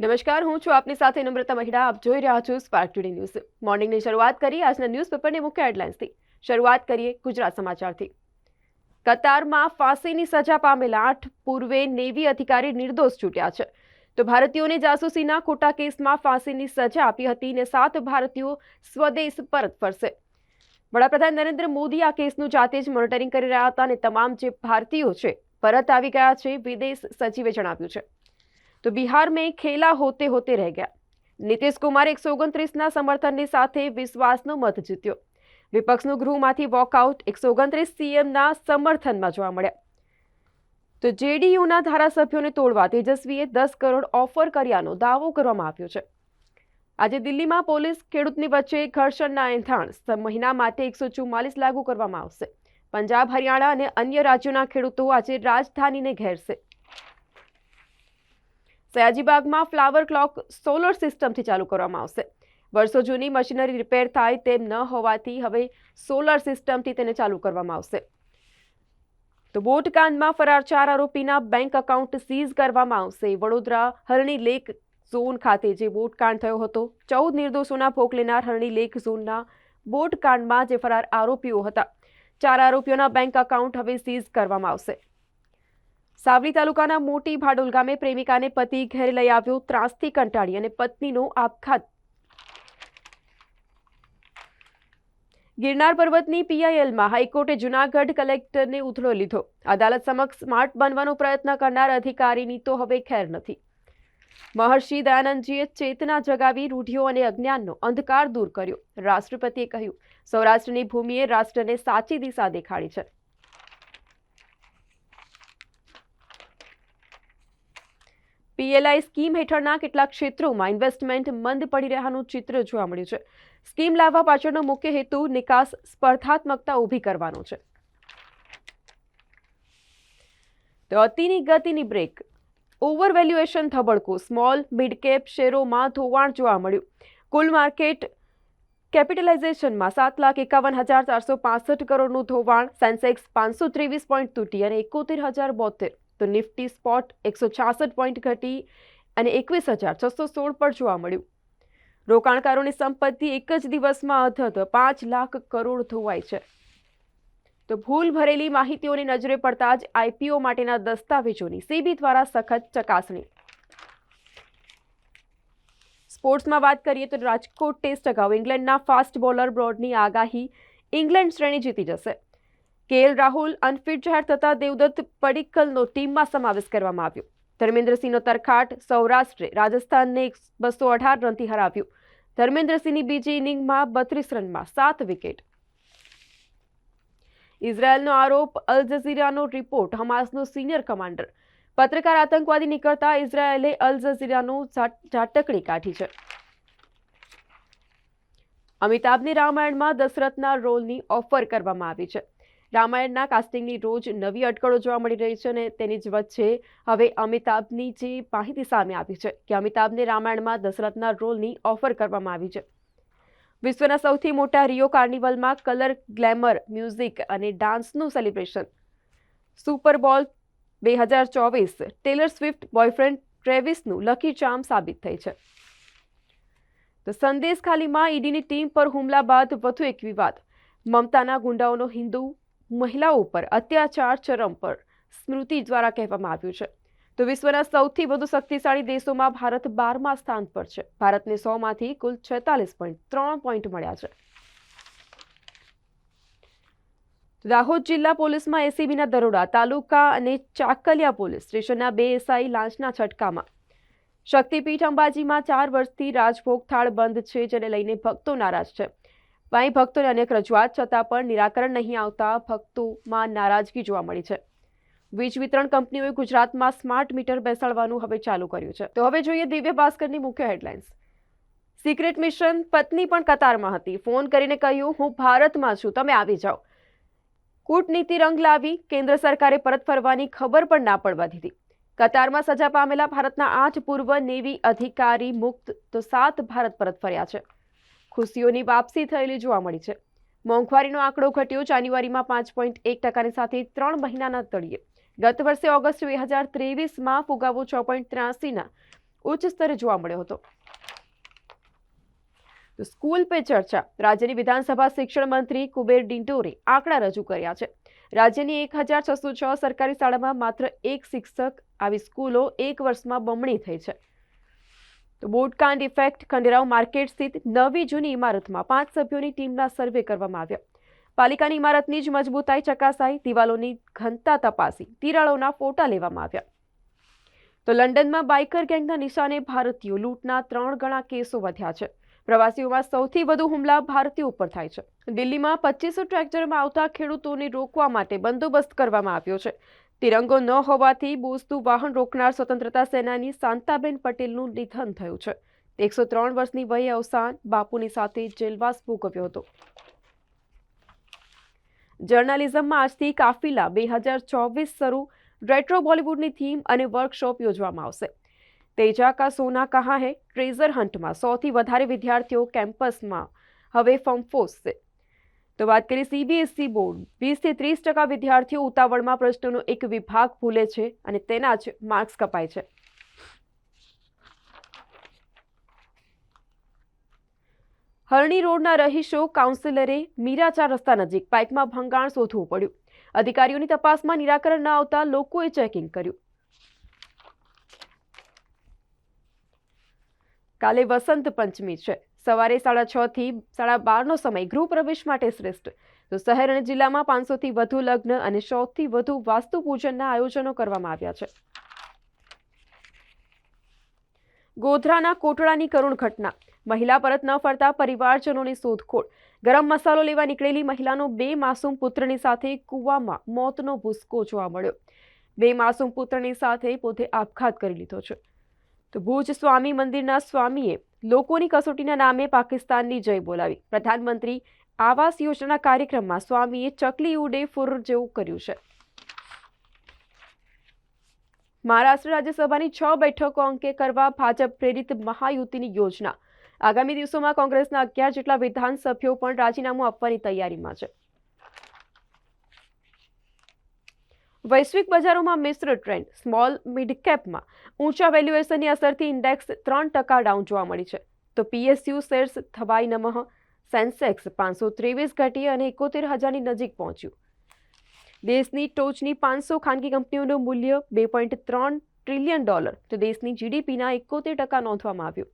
નમસ્કાર, હું છું આપની સાથે નમ્રતા મહિડા. આપ જોઈ રહ્યા છો સ્પાર્ક ટુડે ન્યૂઝ. મોર્નિંગની શરૂઆત કરીએ આજના ન્યૂઝપેપરની મુખ્ય હેડલાઇન્સથી. શરૂઆત કરીએ ગુજરાત સમાચારથી. કતારમાં ફાંસીની સજા પામેલા 8 પૂર્વ નેવી અધિકારી નિર્દોષ છૂટ્યા છે. તો ભારતીયોને જાસૂસીના ખોટા કેસમાં ફાંસીની સજા આપી હતી અને 7 ભારતીયો સ્વદેશ પરત ફરશે. વડાપ્રધાન નરેન્દ્ર મોદી આ કેસનું જાતે જ મોનિટરિંગ કરી રહ્યા હતા અને તમામ જે ભારતીયો છે પરત આવી ગયા છે, વિદેશ સચિવે જણાવ્યું છે. तो बिहार में खेला होते होते रह गया. नीतीश कुमार 129 समर्थन साथ विश्वासनो मत जीत्यो. विपक्षનું ગૃહમાંથી વોકઆઉટ 129 સીએમના સમર્થનમાં જોવા મળ્યા. તો જેડીયુના ધારાસભ્યોને તોડવા તેજસ્વીએ 10 કરોડ ઓફર કર્યાનો દાવો કરવામાં આવ્યો છે. આજે દિલ્હીમાં પોલીસ ખેડૂતની વચ્ચે ઘર્ષણના એંધાણ મહિના માટે 144 લાગુ કરવામાં આવશે. પંજાબ, હરિયાણા અને અન્ય રાજ્યોના ખેડૂતો આજે રાજધાનીને ઘેરશે. સયાજીબાગમાં ફ્લાવર ક્લોક સોલર સિસ્ટમથી ચાલુ કરવામાં આવશે. વર્ષો જૂની મશીનરી રિપેર થાય તેમ ન હોવાથી હવે સોલર સિસ્ટમથી તેને ચાલુ કરવામાં આવશે. તો બોટકાંડમાં ફરાર 4 આરોપીના બેંક એકાઉન્ટ સીઝ કરવામાં આવશે. વડોદરા હરણી લેક ઝોન ખાતે જે બોટકાંડ થયો હતો, 14 નિર્દોષોના ભોગ લેનાર હરણી લેક ઝોનના બોટકાંડમાં જે ફરાર આરોપીઓ હતા, 4 આરોપીઓના બેંક એકાઉન્ટ હવે સીઝ કરવામાં આવશે. સાવલી તાલુકાના મોટી ભાડોલ ગામે પ્રેમિકાને પતિ ઘરે લઈ આવ્યો, ત્રાસથી કંટાળી અને પત્નીનો આપઘાત. ગિરનાર પર્વતની પીઆઈએલમાં હાઈકોર્ટે જૂનાગઢ કલેક્ટરને ઉથલો લીધો. અદાલત સમક્ષ સ્માર્ટ બનવાનો પ્રયત્ન કરનાર અધિકારીની તો હવે ખેર નથી. મહર્ષિ દયાનંદજીએ ચેતના જગાવી રૂઢિઓ અને અજ્ઞાનનો અંધકાર દૂર કર્યો. રાષ્ટ્રપતિએ કહ્યું, સૌરાષ્ટ્રની ભૂમિએ રાષ્ટ્રને સાચી દિશા દેખાડી છે. પીએલઆઈ સ્કીમ હેઠળના કેટલાક ક્ષેત્રોમાં ઇન્વેસ્ટમેન્ટ મંદ પડી રહ્યાનું ચિત્ર જોવા મળ્યું છે. સ્કીમ લાવવા પાછળનો મુખ્ય હેતુ નિકાસ સ્પર્ધાત્મકતા ઊભી કરવાનો છે. તો અતિની ગતિની બ્રેક, ઓવરવેલ્યુએશન ધબડકો, સ્મોલ મિડ કેપ શેરોમાં ધોવાણ જોવા મળ્યું. કુલ માર્કેટ કેપિટલાઇઝેશનમાં 7,51,465 કરોડનું ધોવાણ. સેન્સેક્સ 523 પોઈન્ટ તૂટી અને 71,072. તો નિફ્ટી સ્પોટ 166 પોઈન્ટ ઘટી અને 21,616 પર જોવા મળ્યું. રોકાણકારોની સંપત્તિ એક જ દિવસમાં અધધ 5 લાખ કરોડ ધોવાઈ છે. તો ભૂલ ભરેલી માહિતીઓની નજરે પડતા જ આઈપીઓ માટેના દસ્તાવેજોની સેબી દ્વારા સખત ચકાસણી. સ્પોર્ટ્સમાં વાત કરીએ તો રાજકોટ ટેસ્ટ અગાઉ ઇંગ્લેન્ડના ફાસ્ટ બોલર બ્રોડની આગાહી, ઇંગ્લેન્ડ શ્રેણી જીતી જશે. કેએલ રાહુલ અનફિટ જાહેર થતા દેવદત્ત પડિક્કલનો ટીમમાં સમાવેશ કરવામાં આવ્યો. ધર્મેન્દ્રસિંહનો તરખાટ, સૌરાષ્ટ્રે રાજસ્થાનને 218 રનથી હરાવ્યું. ધર્મેન્દ્રસિંહની બીજી ઇનિંગમાં 32 રનમાં 7 વિકેટ. ઇઝરાયેલનો આરોપ, અલ જઝીરાનો રિપોર્ટ, હમાસનો સિનિયર કમાન્ડર. પત્રકાર આતંકવાદી નીકળતા ઇઝરાયેલે અલ જઝીરાનો ઝાટકણી કાઢી છે. અમિતાભને રામાયણમાં દશરથના રોલની ઓફર કરવામાં આવી છે. રામાયણના કાસ્ટિંગની રોજ નવી અટકળો જોવા મળી રહી છે અને તેની જ વચ્ચે હવે અમિતાભની જે માહિતી સામે આવી છે કે અમિતાભને રામાયણમાં દશરથના રોલની ઓફર કરવામાં આવી છે. વિશ્વના સૌથી મોટા રિયો કાર્નિવલમાં કલર, ગ્લેમર, મ્યુઝિક અને ડાન્સનું celebration. Super Bowl 2024 Taylor Swift boyfriend ટ્રેવિસનું લકી ચાર્મ સાબિત થઈ છે. તો સંદેશ ખાલીમાં ઈડીની ટીમ પર હુમલા બાદ વધુ એક વિવાદ. મમતાના ગુંડાઓનો હિન્દુ મહિલાઓ પર અત્યાચાર ચરમ પર, સ્મૃતિ દ્વારા કહેવામાં આવ્યું છે. તો વિશ્વના સૌથી વધુ શક્તિશાળી દેશોમાં ભારત 12મા સ્થાન પર છે. ભારતને 100માંથી કુલ 46.3 પોઈન્ટ મળ્યા છે. દાહોદ જિલ્લા પોલીસમાં એસીબીના દરોડા, તાલુકા અને ચાકલિયા પોલીસ સ્ટેશનના 2 એસઆઈ લાંચના છટકામાં. શક્તિપીઠ અંબાજીમાં 4 વર્ષથી રાજભોગ થાળ બંધ છે, જેને લઈને ભક્તો નારાજ છે. અહીં ભક્તોને અનેક રજૂઆત છતાં પણ નિરાકરણ નહીં આવતા ભક્તોમાં નારાજગી જોવા મળી છે. વીજ વિતરણ કંપનીઓએ ગુજરાતમાં સ્માર્ટ મીટર બેસાડવાનું હવે ચાલુ કર્યું છે. તો હવે જોઈએ દિવ્ય ભાસ્કરની મુખ્ય હેડલાઇન્સ. સિક્રેટ મિશન, પત્ની પણ કતારમાં હતી, ફોન કરીને કહ્યું, હું ભારતમાં છું, તમે આવી જાઓ. કૂટનીતિ રંગ લાવી, કેન્દ્ર સરકારે પરત ફરવાની ખબર પણ ના પડવા દીધી. કતારમાં સજા પામેલા ભારતના 8 પૂર્વ નેવી અધિકારી મુક્ત, તો 7 ભારત પરત ફર્યા છે. ખુશીઓની વાપસી થયેલી જોવા મળી છે. મોંઘવારીનો આંકડો ઘટ્યો, જાન્યુઆરીમાં 5.1% સાથે 3 મહિનાના તળિયે. ગત વર્ષે ઓગસ્ટ 2023માં ફુગાવો 6.83ના ઉચ્ચ સ્તરે જોવા મળ્યો હતો. તો સ્કૂલ પે ચર્ચા. રાજ્યની વિધાનસભા શિક્ષણ મંત્રી કુબેર ડિંડોરે આંકડા રજૂ કર્યા છે. રાજ્યની 1606 સરકારી શાળામાં માત્ર એક શિક્ષક. આવી સ્કૂલો એક વર્ષમાં બમણી થઈ છે. તો બોટકાંડ ઇફેક્ટ. ખંડેરાવ માર્કેટ સ્થિત નવી જૂની ઇમારતમાં 5 સભ્યોની ટીમના સર્વે કરવામાં આવ્યા. પાલિકાની ઇમારતની જ મજબૂતાઈ ચકાસાઈ, દિવાલોની ઘનતા તપાસી, તિરાડોના ફોટા લેવામાં આવ્યા. તો લંડનમાં બાઇકર ગેંગના નિશાને ભારતીયો. લૂંટના 3 ગણા કેસો વધ્યા છે. પ્રવાસીઓમાં સૌથી વધુ હુમલા ભારતીયો ઉપર થાય છે. દિલ્હીમાં 2500 ટ્રેક્ટરમાં આવતા ખેડૂતોને રોકવા માટે બંદોબસ્ત કરવામાં આવ્યો છે. તિરંગો ન હોવાથી બોસતું વાહન રોકનાર સ્વતંત્રતા સેનાની શાંતાબેન પટેલનું નિધન થયું છે. 103 વર્ષની વયે અવસાન. બાપુની સાથે જેલવાસ ભોગવ્યો હતો. જર્નાલિઝમમાં આજથી કાફિલા 2024 શરૂ. રેટ્રો બોલિવૂડની થીમ અને વર્કશોપ યોજવામાં આવશે. તેજા કા સોના કહા હે. ટ્રેઝર હન્ટમાં 100થી વધારે વિદ્યાર્થીઓ કેમ્પસમાં હવે ફંફોસ છે. તો વાત કરીએ સીબીએસઈ બોર્ડ. 20 થી 30% વિદ્યાર્થીઓ ઉતાવળમાં પ્રશ્નોનો એક વિભાગ ભૂલે છે અને તેના જ માર્ક્સ કપાય છે. હરણી રોડના રહીશો કાઉન્સિલરે મીરાચાર રસ્તા નજીક પાઇપમાં ભંગાણ શોધવું પડ્યું. અધિકારીઓની તપાસમાં નિરાકરણ ન આવતા લોકોએ ચેકિંગ કર્યું. કાલે વસંત પંચમી છે. સવારે 6:30 થી 12:30 સમય ગૃહ પ્રવેશ માટે શ્રેષ્ઠ. તો શહેર અને જિલ્લામાં 500 થી વધુ લગ્ન અને 100 થી વધુ વાસ્તુ પૂજનના આયોજનો કરવામાં આવ્યા છે. ગોધરાના કોટડાની કરુણ ઘટના. મહિલા પરત ન ફરતા પરિવારજનોની શોધખોળ. ગરમ મસાલો લેવા નીકળેલી મહિલાનો 2 માસૂમ પુત્રની સાથે કૂવામાં મોતનો ભૂસકો જોવા મળ્યો. 2 માસૂમ પુત્રની સાથે પોતે આપઘાત કરી લીધો છે. તો ભુજ સ્વામી મંદિરના સ્વામીએ લોકોની કસોટીના નામે પાકિસ્તાનની જય બોલાવી. પ્રધાનમંત્રી આવાસ યોજના કાર્યક્રમમાં સ્વામીએ ચકલી ઉડે ફુર જેવું કર્યું છે. મહારાષ્ટ્ર રાજ્યસભાની 6 બેઠકો અંકે કરવા ભાજપ પ્રેરિત મહાયુતિની યોજના. આગામી દિવસોમાં કોંગ્રેસના 11 જેટલા વિધાનસભ્યો પણ રાજીનામું આપવાની તૈયારીમાં છે. વૈશ્વિક બજારોમાં મિશ્ર ટ્રેન્ડ. સ્મોલ મિડ કેપમાં ઊંચા વેલ્યુએશનની અસરથી ઇન્ડેક્સ 3% ડાઉન જોવા મળી છે. તો પીએસયુ શેર્સ થવાઈ નમઃ. સેન્સેક્સ 523 ઘટી અને 71,000ની નજીક પહોંચ્યું. દેશની ટોચની 500 ખાનગી કંપનીઓનું મૂલ્ય $2.3 ટ્રિલિયન. તો દેશની જીડીપીના 71% નોંધવામાં આવ્યું.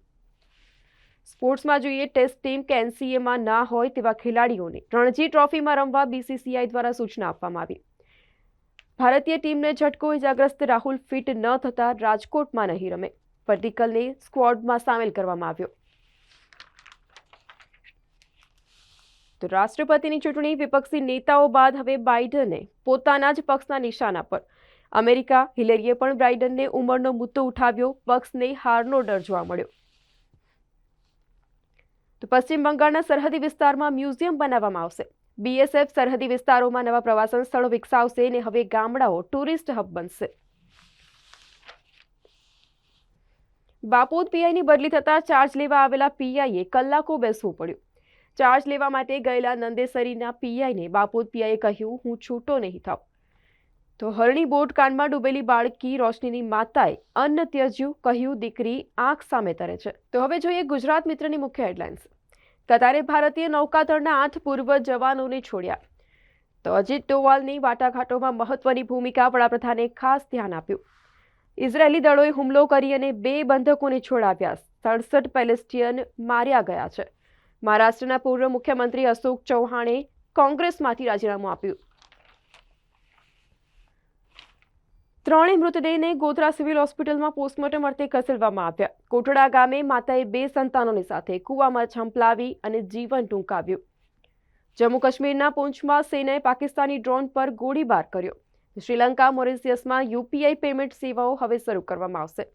સ્પોર્ટ્સમાં જોઈએ ટેસ્ટ ટીમ કે એનસીએમાં ના હોય તેવા ખેલાડીઓને રણજી ટ્રોફીમાં રમવા બીસીસીઆઈ દ્વારા સૂચના આપવામાં આવી. ભારતીય ટીમને ઝટકો. ઇજાગ્રસ્ત રાહુલ ફિટ ન થતા રાજકોટમાં નહીં રમે. પર્ટિકલને સ્ક્વોડમાં સામેલ કરવામાં આવ્યો. તો રાષ્ટ્રપતિની ચૂંટણી. વિપક્ષી નેતાઓ બાદ હવે બાઇડને પોતાના જ પક્ષના નિશાના પર. અમેરિકા. હિલેરીએ પણ બાઇડનને ઉંમરનો મુદ્દો ઉઠાવ્યો. પક્ષને હારનો ડર જોવા મળ્યો. તો પશ્ચિમ બંગાળના સરહદી વિસ્તારમાં મ્યુઝિયમ બનાવવામાં આવશે. બીએસએફ સરહદી વિસ્તારોમાં નવા પ્રવાસન સ્થળો વિકસાવશે અને હવે ગામડાઓ ટુરિસ્ટ હબ બનશે. બાપોદ પીઆઈની બદલી થતા ચાર્જ લેવા આવેલા પીઆઈએ કલાકો બેસવું પડ્યું. ચાર્જ લેવા માટે ગયેલા નંદેસરીના પીઆઈને બાપોદ પીઆઈએ કહ્યું, હું છૂટો નહીં થાવ. તો હરણી બોટ કાંડમાં ડૂબેલી બાળકી રોશનીની માતાએ અન્ન ત્યજ્યું. કહ્યું, દીકરી આંખ સામે તરે છે. તો હવે જોઈએ ગુજરાત મિત્રની મુખ્ય હેડલાઇન્સ. કતારે ભારતીય નૌકાદળના 8 પૂર્વ જવાનોને છોડ્યા. તો અજીત ડોવાલની વાટાઘાટોમાં મહત્વની ભૂમિકા. વડાપ્રધાને ખાસ ધ્યાન આપ્યું. ઇઝરાયેલી દળોએ હુમલો કરી અને 2 બંધકોને છોડાવ્યા. 67 પેલેસ્ટિયન માર્યા ગયા છે. મહારાષ્ટ્રના પૂર્વ મુખ્યમંત્રી અશોક ચૌહાણે કોંગ્રેસમાંથી રાજીનામું આપ્યું. 3 મૃતદેહને ગોધરા સિવિલ હોસ્પિટલમાં પોસ્ટમોર્ટમ અર્થે ખસેડવામાં આવ્યા. કોટડા ગામે માતાએ 2 સંતાનોની સાથે કૂવામાં ઝંપલાવી અને જીવન ટૂંકાવ્યું. જમ્મુ કાશ્મીરના પૂંછમાં સેનાએ પાકિસ્તાની ડ્રોન પર ગોળીબાર કર્યો. શ્રીલંકા મોરિશિયસમાં યુપીઆઈ પેમેન્ટ સેવાઓ હવે શરૂ કરવામાં આવશે.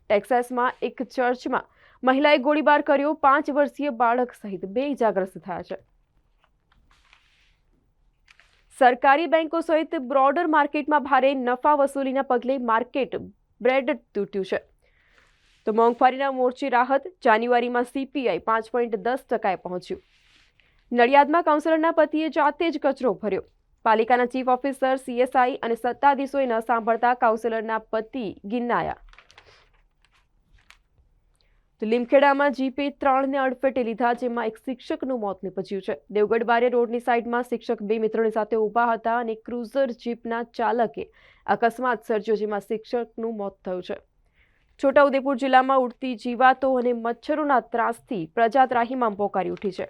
ટેક્સાસમાં એક ચર્ચમાં મહિલાએ ગોળીબાર કર્યો. 5 વર્ષીય બાળક સહિત 2 ઇજાગ્રસ્ત થયા છે. સરકારી બેંકો સહિત બ્રોડર માર્કેટમાં ભારે નફા વસૂલીના પગલે માર્કેટ બ્રેડ તૂટ્યું છે. તો મોંઘવારીના મોરચે રાહત. જાન્યુઆરીમાં સીપીઆઈ 5.10%એ પહોંચ્યું. નડિયાદમાં કાઉન્સિલરના પતિએ જાતે જ કચરો ભર્યો. પાલિકાના ચીફ ઓફિસર, સીએસઆઈ અને સત્તાધીશોએ ન સાંભળતા કાઉન્સિલરના પતિ ગિન્નાયા. તો લીમખેડામાં જીપે 3ને અડફેટે લીધા, જેમાં એક શિક્ષકનું મોત નીપજ્યું છે. દેવગઢ બારે રોડની સાઈડમાં શિક્ષક 2 મિત્રોની સાથે ઊભા હતા અને ક્રુઝર જીપના ચાલકે અકસ્માત સર્જ્યો, જેમાં શિક્ષકનું મોત થયું છે. છોટાઉદેપુર જિલ્લામાં ઉડતી જીવાતો અને મચ્છરોના ત્રાસથી પ્રજા ત્રાહિમામ પોકારી ઉઠી છે.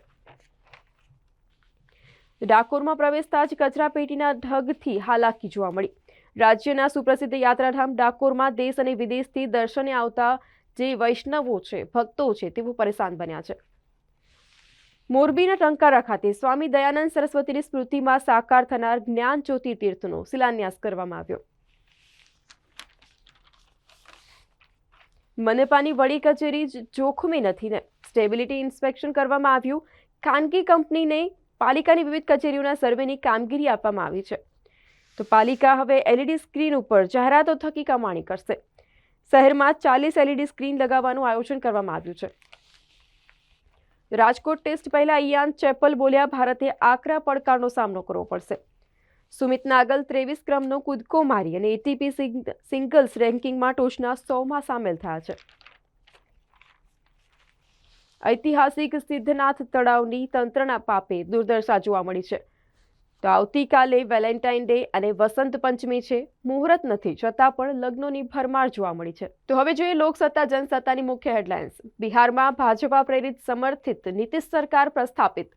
ડાકોરમાં પ્રવેશતા જ કચરાપેટીના ઢગથી હાલાકી જોવા મળી. રાજ્યના સુપ્રસિદ્ધ યાત્રાધામ ડાકોરમાં દેશ અને વિદેશથી દર્શને આવતા જે વૈષ્ણવો છે, ભક્તો છે, તેઓ પરેશાન બન્યા છે. મોરબીના ટંકારા ખાતે સ્વામી દયાનંદ સરસ્વતીની સ્મૃતિમાં સાકાર થનાર જ્ઞાન જ્યોતિ તીર્થનો શિલાન્યાસ કરવામાં આવ્યો. મનપાની વડી કચેરી જોખમે નથી ને સ્ટેબિલિટી ઇન્સ્પેક્શન કરવામાં આવ્યું. ખાનગી કંપનીને પાલિકાની વિવિધ કચેરીઓના સર્વેની કામગીરી આપવામાં આવી છે. તો પાલિકા હવે એલઈડી સ્ક્રીન ઉપર જાહેરાતો થકી કમાણી કરશે. શહેરમાં 40 એલઈડી સ્ક્રીન લગાવવાનું આયોજન કરવામાં આવ્યું છે. રાજકોટ ટેસ્ટ પહેલા ઇયાન ચેપલ બોલ્યા, ભારતે આકરા પડકારનો સામનો કરવો પડશે. સુમિત નાગલ 23 ક્રમનો કૂદકો મારી અને એટીપી સિંગલ્સ રેન્કિંગમાં ટોચના 100માં સામેલ થયા છે. ઐતિહાસિક સિદ્ધનાથ તળાવની તંત્રના પાપે દુર્દશા જોવા મળી છે. તો આવતીકાલે વેલેન્ટાઇન ડે અને વસંત પંચમી છે. મુહૂર્ત નથી, છતાં પણ લગ્નોની ભરમાર જોવા મળી છે. તો હવે જોઈએ લોકસત્તા જનસત્તાની મુખ્ય હેડલાઇન્સ. બિહારમાં ભાજપા પ્રેરિત સમર્થિત નીતિશ સરકાર પ્રસ્થાપિત.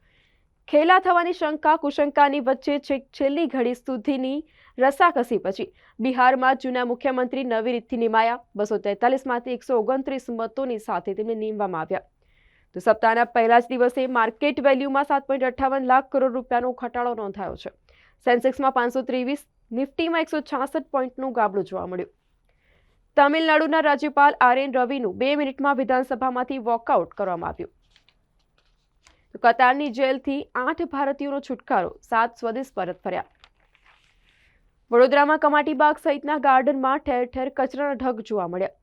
ખેલા થવાની શંકા કુશંકાની વચ્ચે છેલ્લી ઘડી સુધીની રસાકસી પછી બિહારમાં જૂના મુખ્યમંત્રી નવી રીતથી નિમાયા. 243માંથી 129 મતોની સાથે તેમને નીમવામાં આવ્યા. તો સપ્તાહના પહેલા જ દિવસે માર્કેટ વેલ્યુમાં 7.58 લાખ કરોડ રૂપિયાનો ઘટાડો નોંધાયો છે. સેન્સેક્સમાં 523, નિફ્ટીમાં 166 પોઈન્ટનું ગાબડું જોવા મળ્યું. તમિલનાડુના રાજ્યપાલ આરએન રવિનું 2 મિનિટમાં વિધાનસભામાંથી વોકઆઉટ કરવામાં આવ્યું. તો કતારની જેલથી 8 ભારતીયોનો છુટકારો, 7 સ્વદેશ પરત ફર્યા. વડોદરામાં કમાટીબાગ સહિતના ગાર્ડનમાં ઠેર ઠેર કચરાના ઢગ જોવા મળ્યા.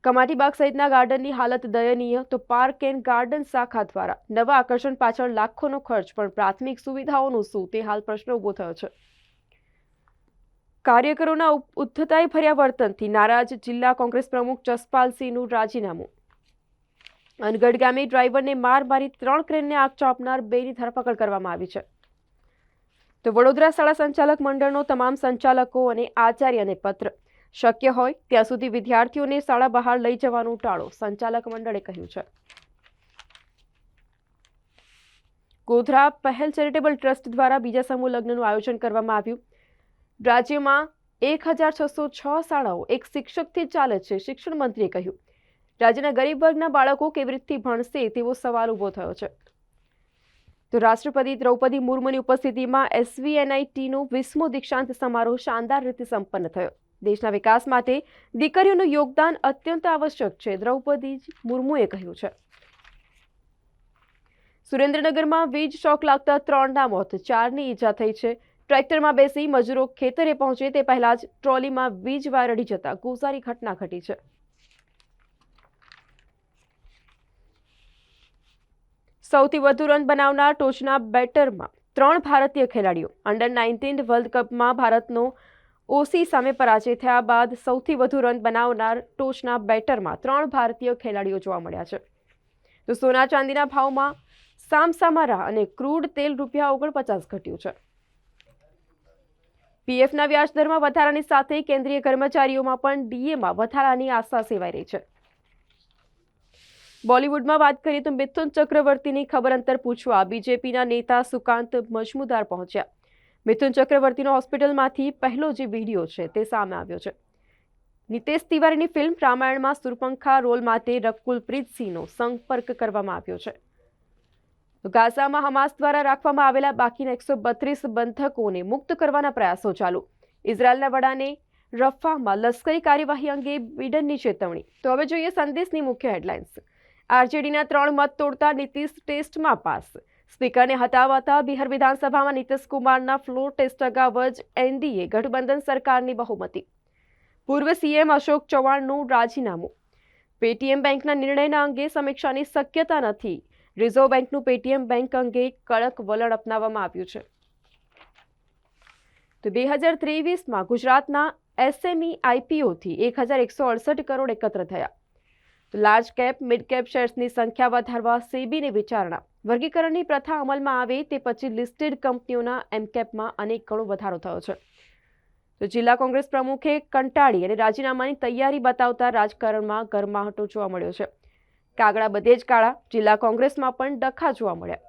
કમાટીબાગ સહિતના ગાર્ડનની હાલત દયનીય. તો પાર્ક એન્ડ ગાર્ડન શાખા દ્વારા નવા આકર્ષણ પાછળ લાખોનો ખર્ચ, પણ પ્રાથમિક સુવિધાઓનું શું, તે હાલ પ્રશ્ન ઊભો થયો છે. કાર્યકરોના ઉદ્ધતાઈ ભર્યા વર્તનથી નારાજ જિલ્લા કોંગ્રેસ પ્રમુખ જસપાલસિંહનું રાજીનામું. અનગઢ ગામે ડ્રાઈવરને માર મારી 3 ક્રેનને આગ ચાંપનાર 2ની ધરપકડ કરવામાં આવી છે. તો વડોદરા શાળા સંચાલક મંડળનો તમામ સંચાલકો અને આચાર્યને પત્ર. શક્ય હોય ત્યાં સુધી વિદ્યાર્થીઓને શાળા બહાર લઈ જવાનું ટાળો, સંચાલક મંડળે કહ્યું છે. ગોધરા પહેલ ચેરિટેબલ ટ્રસ્ટ દ્વારા બીજા સમૂહ લગ્નનું આયોજન કરવામાં આવ્યું. રાજ્યમાં 1606 શાળાઓ એક શિક્ષકથી ચાલે છે, શિક્ષણ મંત્રીએ કહ્યું. રાજ્યના ગરીબ વર્ગના બાળકો કેવી રીતે ભણશે તેવો સવાલ ઊભો થયો છે. તો રાષ્ટ્રપતિ દ્રૌપદી મુર્મુની ઉપસ્થિતિમાં એસવીએનઆઈટીનો 20મો દીક્ષાંત સમારોહ શાનદાર રીતે સંપન્ન થયો. દેશના વિકાસ માટે દીકરીઓનું યોગદાન અત્યંત આવશ્યક છે, દ્રૌપદી મુર્મુએ કહ્યું છે. સુરેન્દ્રનગરમાં વીજ શોક લાગતા 3ના મોત, 4ની ઈજા થઈ છે. ટ્રેક્ટરમાં બેસી મજૂરો ખેતરે પહોંચે તે પહેલા જ ટ્રોલીમાં વીજ વાયર અડી જતા ગોઝારી ઘટના ઘટી છે. સૌથી વધુ રન બનાવનાર ટોચના બેટરમાં 3 ભારતીય ખેલાડીઓ. અંડર 19 વર્લ્ડ કપમાં ભારતનો ઓસી સામે પરાજય થયા બાદ સૌથી વધુ રન બનાવનાર ટોચના બેટરમાં 3 ભારતીય ખેલાડીઓ જોવા મળ્યા છે. તો સોના ચાંદીના ભાવમાં સામસામા રાહ અને ક્રૂડ તેલ ₹49 ઘટ્યું છે. પીએફના વ્યાજ દરમાં વધારાની સાથે કેન્દ્રીય કર્મચારીઓમાં પણ ડીએમાં વધારાની આશા સેવાઈ રહી છે. બોલિવૂડમાં વાત કરીએ તો મિથુન ચક્રવર્તીની ખબર અંતર પૂછવા બીજેપીના નેતા સુકાંત મજમુદાર પહોંચ્યા. મિથુન ચક્રવર્તીનો હોસ્પિટલમાંથી પહેલો જે વિડીયો છે તે સામે આવ્યો છે. નિતેશ તિવારીની ફિલ્મ રામાયણમાં સુરપંખા રોલ માટે રકુલપ્રીત સિંહનો સંપર્ક કરવામાં આવ્યો છે. ગાઝામાં હમાસ દ્વારા રાખવામાં આવેલા બાકીના 132 બંધકોને મુક્ત કરવાના પ્રયાસો ચાલુ. ઇઝરાયલના વડાને રફાહમાં લશ્કરી કાર્યવાહી અંગે બિડનની ચેતવણી. તો હવે જોઈએ સંદેશની મુખ્ય હેડલાઇન્સ. આરજેડીના 3 મત તોડતા નીતિશ ટેસ્ટમાં પાસ. સ્પીકરને હટાવાતા બિહાર વિધાનસભામાં નીતિશ કુમારના ફ્લોર ટેસ્ટ અગાઉ જ એનડીએ ગઠબંધન સરકારની બહુમતી. પૂર્વ સીએમ અશોક ચૌહાણનું રાજીનામું. પેટીએમ બેંકના નિર્ણયના અંગે સમીક્ષાની શક્યતા નથી. રિઝર્વ બેંકનું પેટીએમ બેંક અંગે કડક વલણ અપનાવવામાં આવ્યું છે. તો 2023માં ગુજરાતના એસએમઈ આઈપીઓથી 1168 કરોડ એકત્ર થયા. લાર્જ કેપ મિડ કેપ શેર્સની સંખ્યા વધારવા સેબીની વિચારણા. વર્ગીકરણની પ્રથા અમલમાં આવે તે પછી લિસ્ટેડ કંપનીઓના એમકેપમાં અનેક ગણો વધારો થયો છે. તો જિલ્લા કોંગ્રેસ પ્રમુખે કંટાળી અને રાજીનામાની તૈયારી બતાવતા રાજકારણમાં ગરમાહટો જોવા મળ્યો છે. કાગડા બધે જ કાળા, જિલ્લા કોંગ્રેસમાં પણ ડખા જોવા મળ્યા.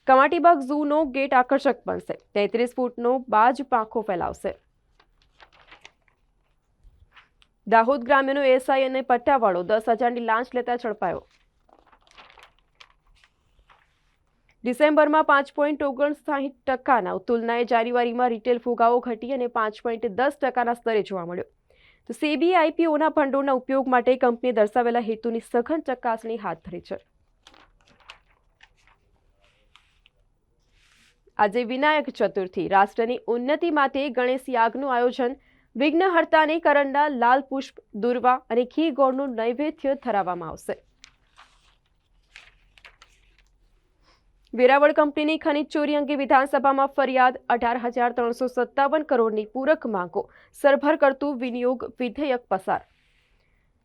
કમાટીબાગ ઝૂનો ગેટ આકર્ષક બનશે. 33 ફૂટનો બાજ પાંખો ફેલાવશે. દાહોદ ગ્રામ્યનો એસઆઈ અને પટ્ટાવાળો 10,000ની લાંચ લેતા ઝડપાયો. ડિસેમ્બરમાં 5.59%ના તુલનાએ જાન્યુઆરીમાં રિટેલ ફુગાવો ઘટી અને 5.10%ના સ્તરે જોવા મળ્યો. તો સેબીએ આઈપીઓના ભંડોળના ઉપયોગ માટે કંપનીએ દર્શાવેલા હેતુની સઘન ચકાસણી હાથ ધરી છે. આજે વિનાયક ચતુર્થી. રાષ્ટ્રની ઉન્નતિ માટે ગણેશ યાગનું આયોજન. વિઘ્નહર્તાને કરંડા, લાલ પુષ્પ, દુર્વા અને ઘી ગોળનું નૈવેદ્ય ધરાવવામાં આવશે. વેરાવળ કંપનીની ખનીજ ચોરી અંગે વિધાનસભામાં ફરિયાદ. 18,357 કરોડની પૂરક માંગો સરભર કરતું વિનિયોગ વિધેયક પસાર.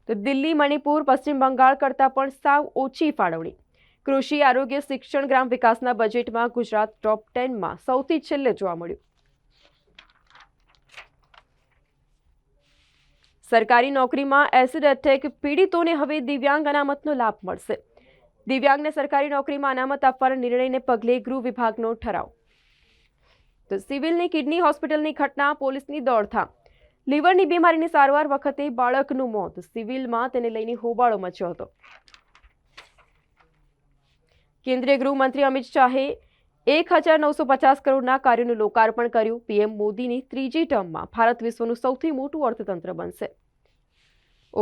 તો દિલ્હી, મણિપુર, પશ્ચિમ બંગાળ કરતાં પણ સાવ ઓછી ફાળવણી. કૃષિ, આરોગ્ય, શિક્ષણ, ગ્રામ વિકાસના બજેટમાં ગુજરાત ટોપ 10માં સૌથી છેલ્લે જોવા મળ્યું. સરકારી નોકરીમાં એસિડ એટેક પીડિતોને હવે દિવ્યાંગ અનામતનો લાભ મળશે. દિવ્યાંગને સરકારી નોકરીમાં અનામત આપવાના નિર્ણયને પગલે ગૃહ વિભાગનો ઠરાવ. તો સિવિલની કિડની હોસ્પિટલની ઘટના, પોલીસની દોડધામ. લીવરની બીમારીની સારવાર વખતે બાળકનું મોત. સિવિલમાં તેને લઈને હોબાળો મચ્યો હતો. કેન્દ્રીય ગૃહમંત્રી અમિત શાહે 1,950 કરોડના કાર્યોનું લોકાર્પણ કર્યું. પીએમ મોદીની ત્રીજી ટર્મમાં ભારત વિશ્વનું સૌથી મોટું અર્થતંત્ર બનશે.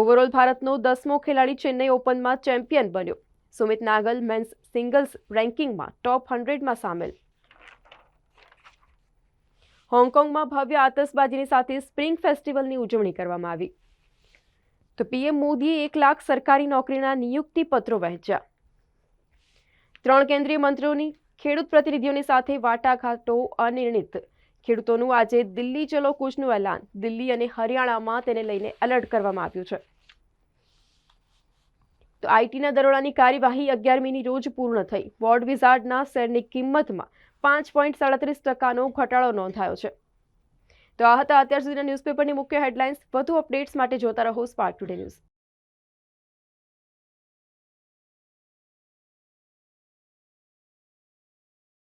ઓવરઓલ ભારતનો 10મો ખેલાડી ચેન્નઈ ઓપનમાં ચેમ્પિયન બન્યો. સુમિત નાગલ મેન્સ સિંગલ્સ રેન્કિંગમાં ટોપ 100માં સામેલ. હોંગકોંગમાં ભવ્ય આતશબાજીની સાથે સ્પ્રિંગ ફેસ્ટિવલની ઉજવણી કરવામાં આવી. તો પીએમ મોદીએ 1 લાખ સરકારી નોકરીના નિયુક્તિ પત્રો વહેંચ્યા. 3 કેન્દ્રીય મંત્રીઓની ખેડૂત પ્રતિનિધિઓની સાથે વાટાઘાટો અનિર્ણિત. ખેડૂતોનું આજે દિલ્હી ચલો કૂચનું એલાન. દિલ્હી અને હરિયાણામાં તેને લઈને એલર્ટ કરવામાં આવ્યું છે. તો આઈટીના દરોડાની કાર્યવાહી 11મીની રોજ પૂર્ણ થઈ. વોર્ડ વિઝાર્ડના શેરની કિંમતમાં 5.37%નો ઘટાડો નોંધાયો છે. તો આ હતા અત્યાર સુધીના ન્યૂઝપેપરની મુખ્ય હેડલાઇન્સ. વધુ અપડેટ્સ માટે જોતા રહો સ્પાર્ક ટુડે ન્યૂઝ.